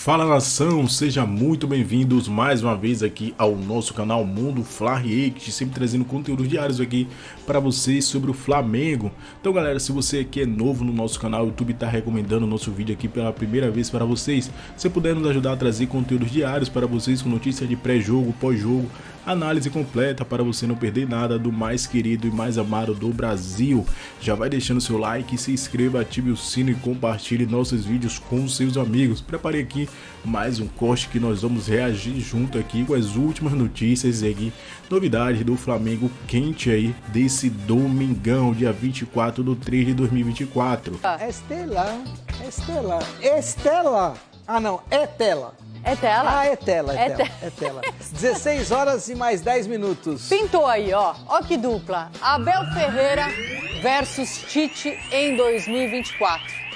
Fala nação, sejam muito bem-vindos mais uma vez aqui ao nosso canal Mundo Fla React, sempre trazendo conteúdos diários aqui para vocês sobre o Flamengo. Então galera, se você aqui é novo no nosso canal, o YouTube está recomendando o nosso vídeo aqui pela primeira vez para vocês. Se puder nos ajudar a trazer conteúdos diários para vocês com notícias de pré-jogo, pós-jogo, análise completa para você não perder nada do mais querido e mais amado do Brasil. Já vai deixando seu like, se inscreva, ative o sino e compartilhe nossos vídeos com seus amigos. Preparei aqui mais um corte que nós vamos reagir junto aqui com as últimas notícias e aqui, novidades do Flamengo quente aí desse domingão, dia 24 de 3 de 2024. Estela. Ah não, é tela. É tela? Ah, é tela. 16 horas e mais 10 minutos. Pintou aí, ó. Ó que dupla. Abel Ferreira versus Tite em 2024.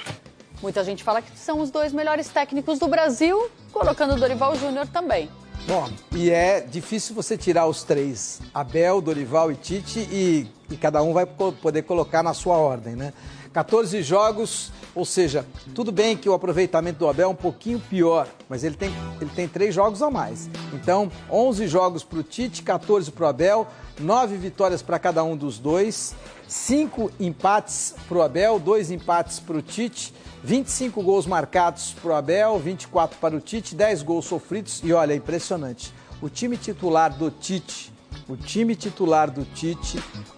Muita gente fala que são os dois melhores técnicos do Brasil, colocando o Dorival Júnior também. Bom, e é difícil você tirar os três, Abel, Dorival e Tite, e cada um vai poder colocar na sua ordem, né? 14 jogos, ou seja, tudo bem que o aproveitamento do Abel é um pouquinho pior, mas ele tem 3 jogos a mais. Então, 11 jogos para o Tite, 14 para o Abel, 9 vitórias para cada um dos dois, 5 empates para o Abel, 2 empates para o Tite, 25 gols marcados para o Abel, 24 para o Tite, 10 gols sofridos. E olha, é impressionante, o time titular do Tite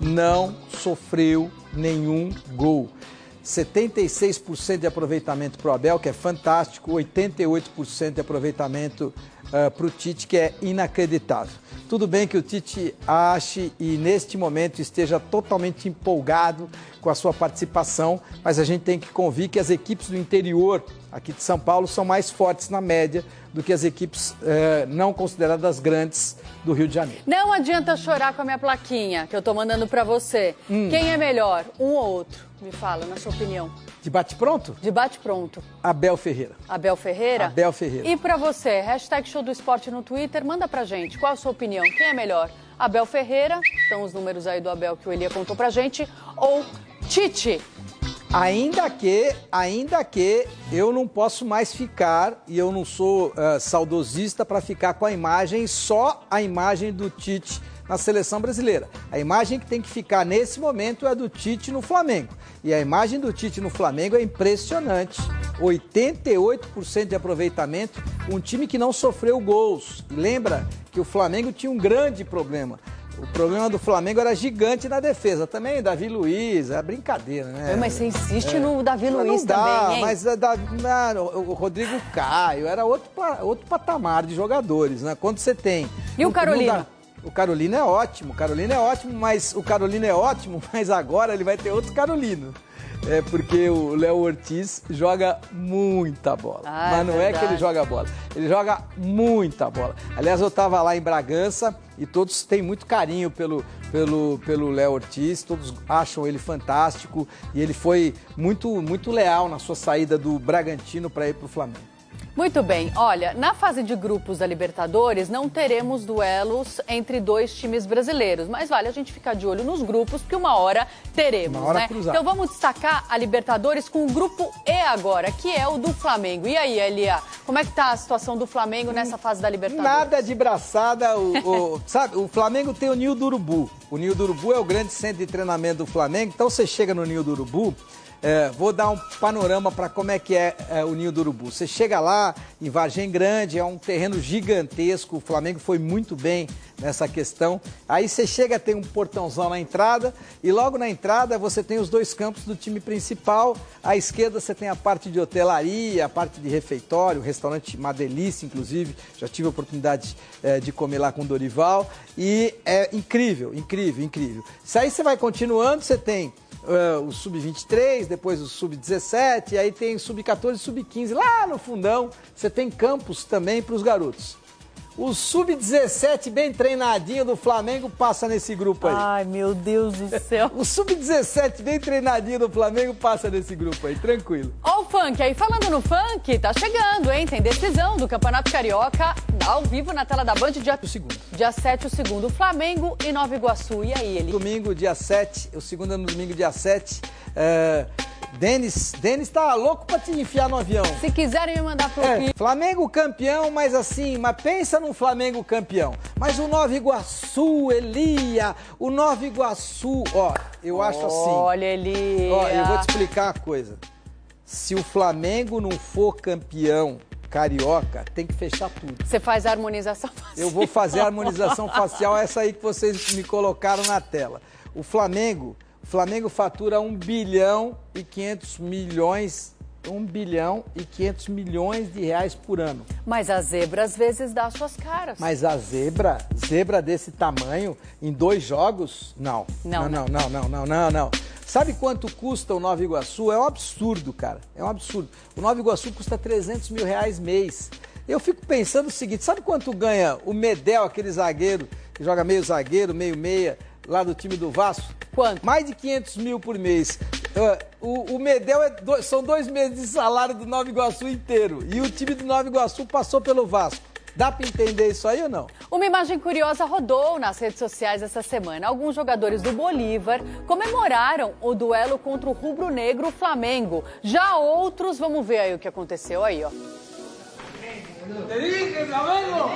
não sofreu nenhum gol. 76% de aproveitamento para o Abel, que é fantástico, 88% de aproveitamento para o Tite, que é inacreditável. Tudo bem que o Tite ache e neste momento esteja totalmente empolgado com a sua participação, mas a gente tem que convir que as equipes do interior aqui de São Paulo são mais fortes na média do que as equipes não consideradas grandes do Rio de Janeiro. Não adianta chorar com a minha plaquinha que eu tô mandando pra você. Quem é melhor, um ou outro? Me fala, na sua opinião. De bate-pronto? De bate-pronto. Abel Ferreira. Abel Ferreira? Abel Ferreira. E pra você, hashtag Show do Esporte no Twitter, manda pra gente. Qual a sua opinião? Quem é melhor? Abel Ferreira, estão os números aí do Abel que o Elia contou pra gente, ou Tite? Ainda que eu não posso mais ficar, e eu não sou saudosista para ficar com a imagem, só a imagem do Tite na seleção brasileira. A imagem que tem que ficar nesse momento é a do Tite no Flamengo. E a imagem do Tite no Flamengo é impressionante. 88% de aproveitamento, um time que não sofreu gols. Lembra que o Flamengo tinha um grande problema. O problema do Flamengo era gigante na defesa. Também Davi Luiz, é brincadeira, né? Mas você insiste no Davi Luiz não dá, também, hein? Mas o Rodrigo Caio era outro patamar de jogadores, né? Quando você tem... E o Carolina? O Carolina é ótimo, mas agora ele vai ter outro Carolino. É porque o Léo Ortiz joga muita bola. Mas não é que ele joga bola, ele joga muita bola. Aliás, eu estava lá em Bragança e todos têm muito carinho pelo Léo Ortiz, todos acham ele fantástico e ele foi muito leal na sua saída do Bragantino para ir para o Flamengo. Muito bem, olha, na fase de grupos da Libertadores não teremos duelos entre dois times brasileiros, mas vale a gente ficar de olho nos grupos, porque uma hora teremos, né? Cruzada. Então vamos destacar a Libertadores com o grupo E agora, que é o do Flamengo. E aí, Elia, como é que tá a situação do Flamengo nessa fase da Libertadores? Nada de braçada, sabe, o Flamengo tem o Ninho do Urubu. O Ninho do Urubu é o grande centro de treinamento do Flamengo, então você chega no Ninho do Urubu. Vou dar um panorama para como é que é o Ninho do Urubu. Você chega lá em Vargem Grande, é um terreno gigantesco, o Flamengo foi muito bem nessa questão. Aí você chega, tem um portãozão na entrada e logo na entrada você tem os 2 campos do time principal. À esquerda você tem a parte de hotelaria, a parte de refeitório, um restaurante, uma delícia inclusive, já tive a oportunidade de comer lá com o Dorival e é incrível. Se aí você vai continuando, você tem o Sub-23, depois o Sub-17, aí tem Sub-14 e Sub-15. Lá no fundão, você tem campos também para os garotos. O Sub-17 bem treinadinho do Flamengo passa nesse grupo aí. Ai, meu Deus do céu. O Sub-17 bem treinadinho do Flamengo passa nesse grupo aí, tranquilo. Ó o funk aí, falando no funk, tá chegando, hein? Tem decisão do Campeonato Carioca ao vivo na tela da Band, dia 7, o segundo, Flamengo e Nova Iguaçu. E aí, ele? Domingo, dia 7, o segundo é no domingo, dia 7. Denis tá louco pra te enfiar no avião. Se quiserem me mandar pro Rio. Flamengo campeão, mas assim, mas pensa num Flamengo campeão. Mas o Nova Iguaçu, Elia, o Nova Iguaçu, ó, eu acho assim. Olha, Elia. Ó, eu vou te explicar uma coisa. Se o Flamengo não for campeão carioca, tem que fechar tudo. Você faz a harmonização facial. Eu vou fazer a harmonização facial, essa aí que vocês me colocaram na tela. O Flamengo fatura 1 bilhão e 500 milhões, 1 bilhão e 500 milhões de reais por ano. Mas a zebra às vezes dá suas caras. Mas a zebra desse tamanho, em 2 jogos, não. Não. Sabe quanto custa o Nova Iguaçu? É um absurdo, cara. É um absurdo. O Nova Iguaçu custa 300 mil reais mês. Eu fico pensando o seguinte, sabe quanto ganha o Medel, aquele zagueiro, que joga meio zagueiro, meio meia, lá do time do Vasco? Quanto? Mais de 500 mil por mês. O Medel são 2 meses de salário do Nova Iguaçu inteiro. E o time do Nova Iguaçu passou pelo Vasco. Dá para entender isso aí ou não? Uma imagem curiosa rodou nas redes sociais essa semana. Alguns jogadores do Bolívar comemoraram o duelo contra o rubro-negro Flamengo. Já outros, vamos ver aí o que aconteceu aí, ó. Te dije, Flamengo.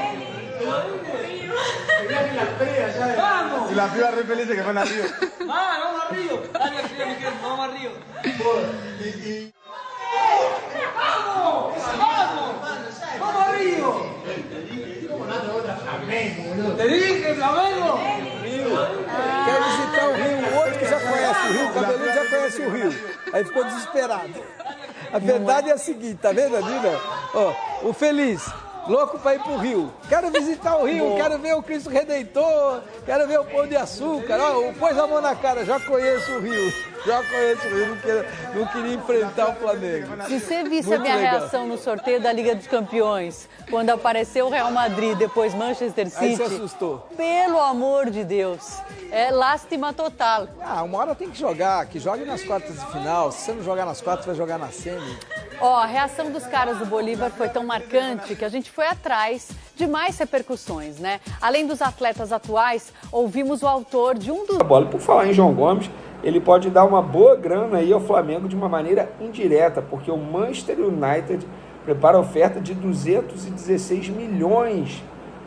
Y la piba re feliz que van a Río. Vamos a Río. Dale, vamos a Río. Vamos a Río. Te dije, Flamengo. Quer visitar o Rio, o outro que já conhece o Rio, o Cabeludo já conhece o Rio. Aí ficou desesperado. A verdade é a seguinte, tá vendo ali, né? Ó, o Feliz, louco pra ir pro Rio. Quero visitar o Rio, quero ver o Cristo Redentor, quero ver o Pão de Açúcar. Ó, pôs a mão na cara, já conheço o Rio. Não queria enfrentar o Flamengo. Se você visse Muito a minha legal. reação no sorteio da Liga dos Campeões, quando apareceu o Real Madrid, depois Manchester City... Aí você assustou. Pelo amor de Deus, é lástima total. Ah, uma hora tem que jogar, que jogue nas quartas de final. Se você não jogar nas quartas, vai jogar na semi. Ó, a reação dos caras do Bolívar foi tão marcante que a gente foi atrás de mais repercussões, né? Além dos atletas atuais, ouvimos o autor de um dos... Bola. Por falar em João Gomes, ele pode dar uma boa grana aí ao Flamengo de uma maneira indireta, porque o Manchester United prepara oferta de 216 milhões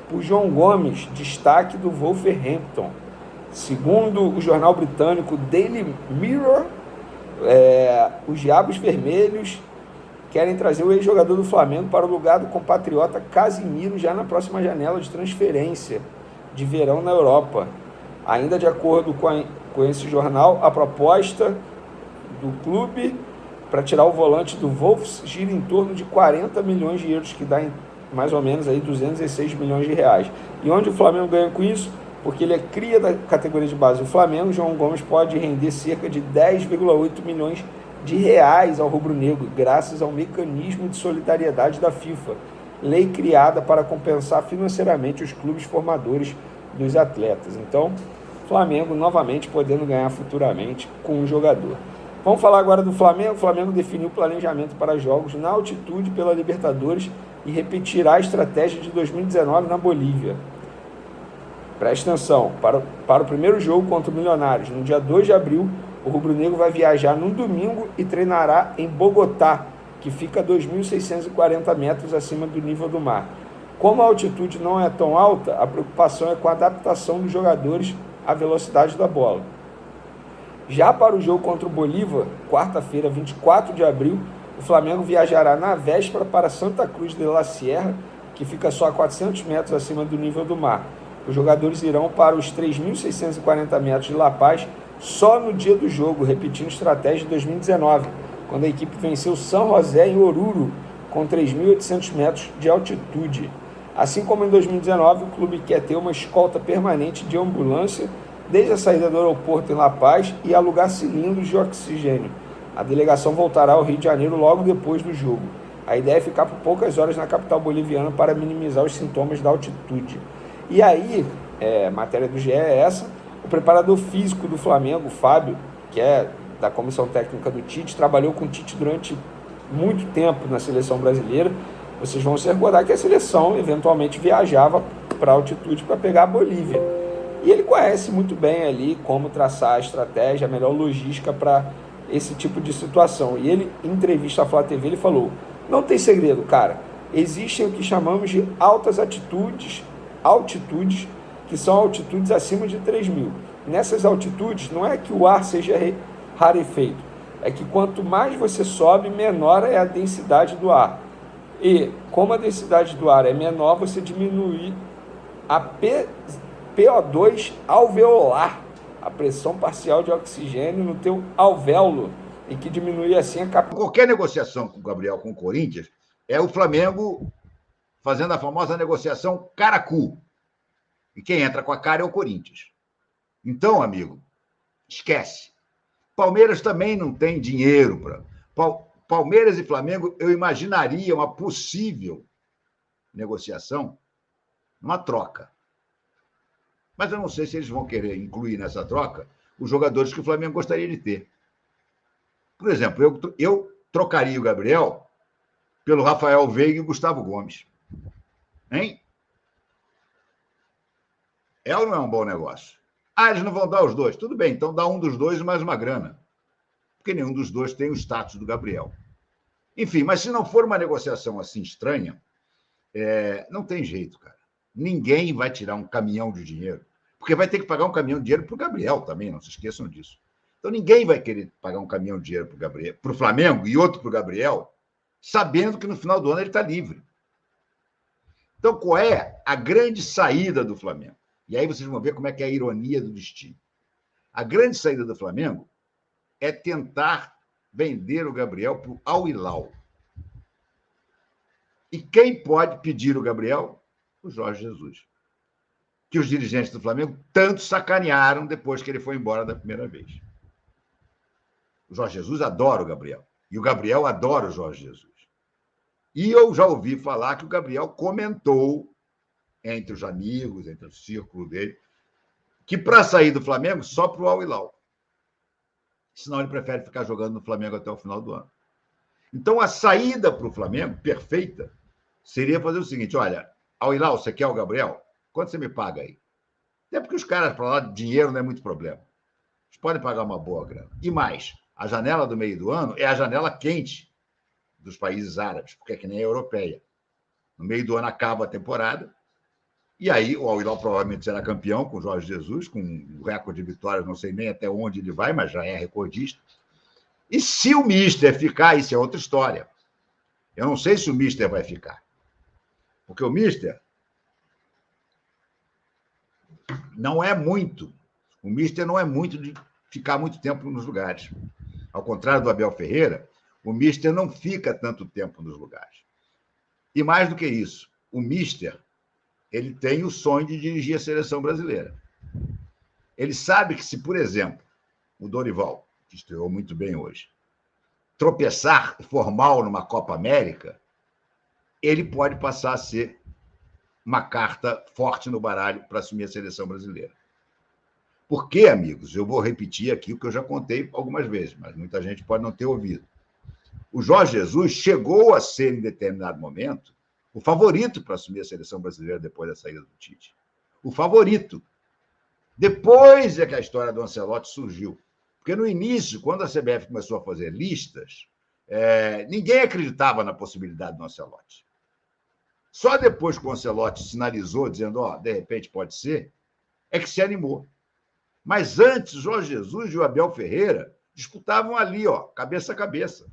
por João Gomes, destaque do Wolverhampton. Segundo o jornal britânico Daily Mirror, os Diabos Vermelhos querem trazer o ex-jogador do Flamengo para o lugar do compatriota Casimiro já na próxima janela de transferência de verão na Europa. Ainda de acordo com esse jornal, a proposta do clube para tirar o volante do Wolves gira em torno de 40 milhões de euros, que dá em mais ou menos aí 216 milhões de reais. E onde o Flamengo ganha com isso? Porque ele é cria da categoria de base do Flamengo, João Gomes pode render cerca de 10,8 milhões de reais ao rubro-negro, graças ao mecanismo de solidariedade da FIFA, lei criada para compensar financeiramente os clubes formadores dos atletas. Então, Flamengo novamente podendo ganhar futuramente com o jogador. Vamos falar agora do Flamengo. O Flamengo definiu o planejamento para jogos na altitude pela Libertadores e repetirá a estratégia de 2019 na Bolívia. Preste atenção, para o primeiro jogo contra o Milionários, no dia 2 de abril, o rubro-negro vai viajar num domingo e treinará em Bogotá, que fica a 2.640 metros acima do nível do mar. Como a altitude não é tão alta, a preocupação é com a adaptação dos jogadores à velocidade da bola. Já para o jogo contra o Bolívar, quarta-feira, 24 de abril, o Flamengo viajará na véspera para Santa Cruz de la Sierra, que fica só a 400 metros acima do nível do mar. Os jogadores irão para os 3.640 metros de La Paz só no dia do jogo, repetindo a estratégia de 2019, quando a equipe venceu São José em Oruro, com 3.800 metros de altitude. Assim como em 2019, o clube quer ter uma escolta permanente de ambulância desde a saída do aeroporto em La Paz e alugar cilindros de oxigênio. A delegação voltará ao Rio de Janeiro logo depois do jogo. A ideia é ficar por poucas horas na capital boliviana para minimizar os sintomas da altitude. E aí, matéria do GE é essa, o preparador físico do Flamengo, Fábio, que é da comissão técnica do Tite, trabalhou com o Tite durante muito tempo na seleção brasileira. Vocês vão se recordar que a seleção eventualmente viajava para a altitude para pegar a Bolívia. E ele conhece muito bem ali como traçar a estratégia, a melhor logística para esse tipo de situação. E ele, em entrevista à Flá TV, ele falou: não tem segredo, cara. Existem o que chamamos de altas altitudes, que são altitudes acima de 3.000. Nessas altitudes, não é que o ar seja rarefeito, é que quanto mais você sobe, menor é a densidade do ar. E, como a densidade do ar é menor, você diminui a PO2 alveolar, a pressão parcial de oxigênio no teu alvéolo, e que diminui assim a capacidade. Qualquer negociação com o Gabriel com o Corinthians é o Flamengo fazendo a famosa negociação cara-cu. E quem entra com a cara é o Corinthians. Então, amigo, esquece. Palmeiras também não tem dinheiro para... Palmeiras e Flamengo, eu imaginaria uma possível negociação, uma troca. Mas eu não sei se eles vão querer incluir nessa troca os jogadores que o Flamengo gostaria de ter. Por exemplo, eu trocaria o Gabriel pelo Rafael Veiga e o Gustavo Gomes. Hein? É ou não é um bom negócio? Ah, eles não vão dar os dois. Tudo bem, então dá um dos dois e mais uma grana. Porque nenhum dos dois tem o status do Gabriel. Enfim, mas se não for uma negociação assim estranha, não tem jeito, cara. Ninguém vai tirar um caminhão de dinheiro, porque vai ter que pagar um caminhão de dinheiro para o Gabriel também, não se esqueçam disso. Então ninguém vai querer pagar um caminhão de dinheiro para o Flamengo e outro para o Gabriel, sabendo que no final do ano ele está livre. Então, qual é a grande saída do Flamengo? E aí vocês vão ver como é que é a ironia do destino. A grande saída do Flamengo é tentar vender o Gabriel para o Al Hilal. E quem pode pedir o Gabriel? O Jorge Jesus. Que os dirigentes do Flamengo tanto sacanearam depois que ele foi embora da primeira vez. O Jorge Jesus adora o Gabriel. E o Gabriel adora o Jorge Jesus. E eu já ouvi falar que o Gabriel comentou entre os amigos, entre o círculo dele, que para sair do Flamengo, só para o Al Hilal. Senão ele prefere ficar jogando no Flamengo até o final do ano. Então, a saída para o Flamengo, perfeita, seria fazer o seguinte: olha, Al Hilal, você quer o Gabriel? Quanto você me paga aí? Até porque os caras, para lá, dinheiro não é muito problema. Eles podem pagar uma boa grana. E mais, a janela do meio do ano é a janela quente dos países árabes, porque é que nem a europeia. No meio do ano acaba a temporada, e aí o Al Hilal provavelmente será campeão com o Jorge Jesus, com um recorde de vitórias, não sei nem até onde ele vai, mas já é recordista. E se o Mister ficar, isso é outra história. Eu não sei se o Mister vai ficar. Porque o Mister não é muito. O Mister não é muito de ficar muito tempo nos lugares. Ao contrário do Abel Ferreira, o Mister não fica tanto tempo nos lugares. E mais do que isso, o Mister, ele tem o sonho de dirigir a seleção brasileira. Ele sabe que se, por exemplo, o Dorival, que estreou muito bem hoje, tropeçar e for mal numa Copa América, ele pode passar a ser uma carta forte no baralho para assumir a seleção brasileira. Por quê, amigos? Eu vou repetir aqui o que eu já contei algumas vezes, mas muita gente pode não ter ouvido. O Jorge Jesus chegou a ser, em determinado momento, o favorito para assumir a seleção brasileira depois da saída do Tite. O favorito. Depois é que a história do Ancelotti surgiu. Porque no início, quando a CBF começou a fazer listas, ninguém acreditava na possibilidade do Ancelotti. Só depois que o Ancelotti sinalizou, dizendo, de repente pode ser, é que se animou. Mas antes, o Jorge Jesus e o Abel Ferreira disputavam ali, cabeça a cabeça.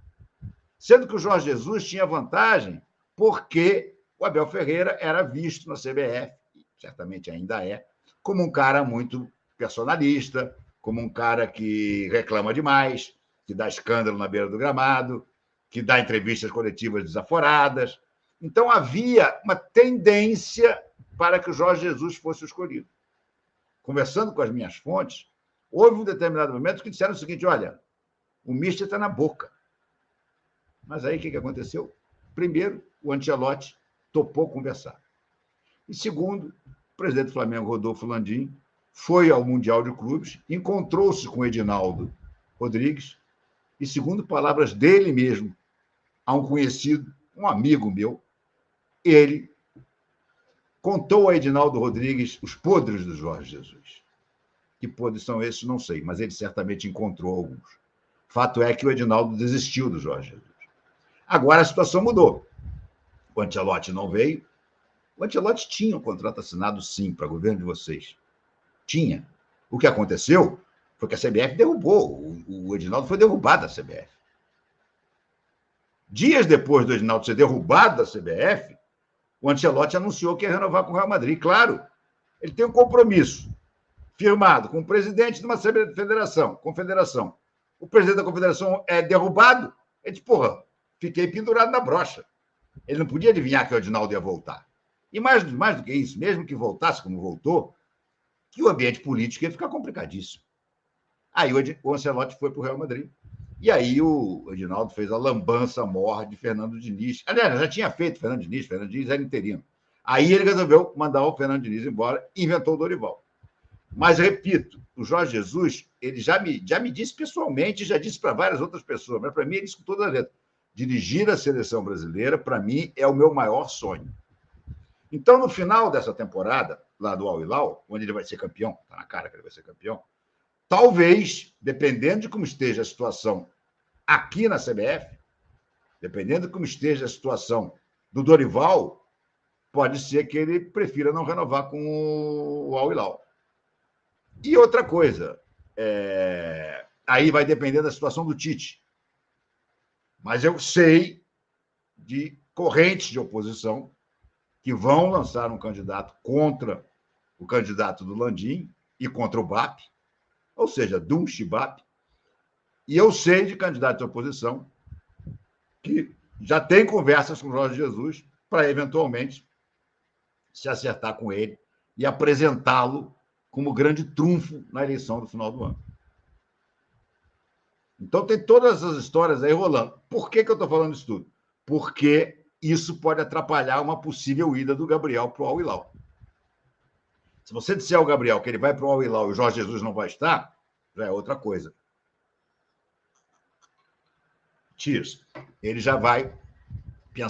Sendo que o Jorge Jesus tinha vantagem porque o Abel Ferreira era visto na CBF, certamente ainda é, como um cara muito personalista, como um cara que reclama demais, que dá escândalo na beira do gramado, que dá entrevistas coletivas desaforadas. Então, havia uma tendência para que o Jorge Jesus fosse o escolhido. Conversando com as minhas fontes, houve um determinado momento que disseram o seguinte: olha, o Mister está na boca. Mas aí o que aconteceu? Primeiro, o Ancelotti topou conversar. E segundo, o presidente do Flamengo, Rodolfo Landim, foi ao Mundial de Clubes, encontrou-se com o Edinaldo Rodrigues e, segundo palavras dele mesmo, a um conhecido, um amigo meu, ele contou a Edinaldo Rodrigues os podres do Jorge Jesus. Que podres são esses, não sei, mas ele certamente encontrou alguns. Fato é que o Edinaldo desistiu do Jorge Jesus. Agora a situação mudou. O Ancelotti não veio. O Ancelotti tinha um contrato assinado, sim, para o governo de vocês. Tinha. O que aconteceu foi que a CBF derrubou. O Edinaldo foi derrubado da CBF. Dias depois do Edinaldo ser derrubado da CBF, o Ancelotti anunciou que ia renovar com o Real Madrid. Claro, ele tem um compromisso firmado com o presidente de uma confederação. O presidente da confederação é derrubado. Ele diz, porra, fiquei pendurado na brocha. Ele não podia adivinhar que o Edinaldo ia voltar. E mais do que isso, mesmo que voltasse como voltou, que o ambiente político ia ficar complicadíssimo. Aí o Ancelotti foi para o Real Madrid. E aí o Edinaldo fez a lambança mor de Fernando Diniz. Aliás, já tinha feito Fernando Diniz era interino. Aí ele resolveu mandar o Fernando Diniz embora e inventou o Dorival. Mas, repito, o Jorge Jesus, ele já me disse pessoalmente, já disse para várias outras pessoas, mas para mim ele disse com toda a letra. Dirigir a seleção brasileira, para mim, é o meu maior sonho. Então, no final dessa temporada, lá do Al Hilal, onde ele vai ser campeão, está na cara que ele vai ser campeão, talvez, dependendo de como esteja a situação aqui na CBF, dependendo de como esteja a situação do Dorival, pode ser que ele prefira não renovar com o Al Hilal. E outra coisa, aí vai depender da situação do Tite. Mas eu sei de correntes de oposição que vão lançar um candidato contra o candidato do Landim e contra o BAP, ou seja, Dunch e BAP. E eu sei de candidatos de oposição que já tem conversas com o Jorge Jesus para, eventualmente, se acertar com ele e apresentá-lo como grande trunfo na eleição do final do ano. Então, tem todas essas histórias aí rolando. Por que eu estou falando isso tudo? Porque isso pode atrapalhar uma possível ida do Gabriel para o Al Hilal. Se você disser ao Gabriel que ele vai para o Al Hilal e o Jorge Jesus não vai estar, já é outra coisa. Ele já vai pensar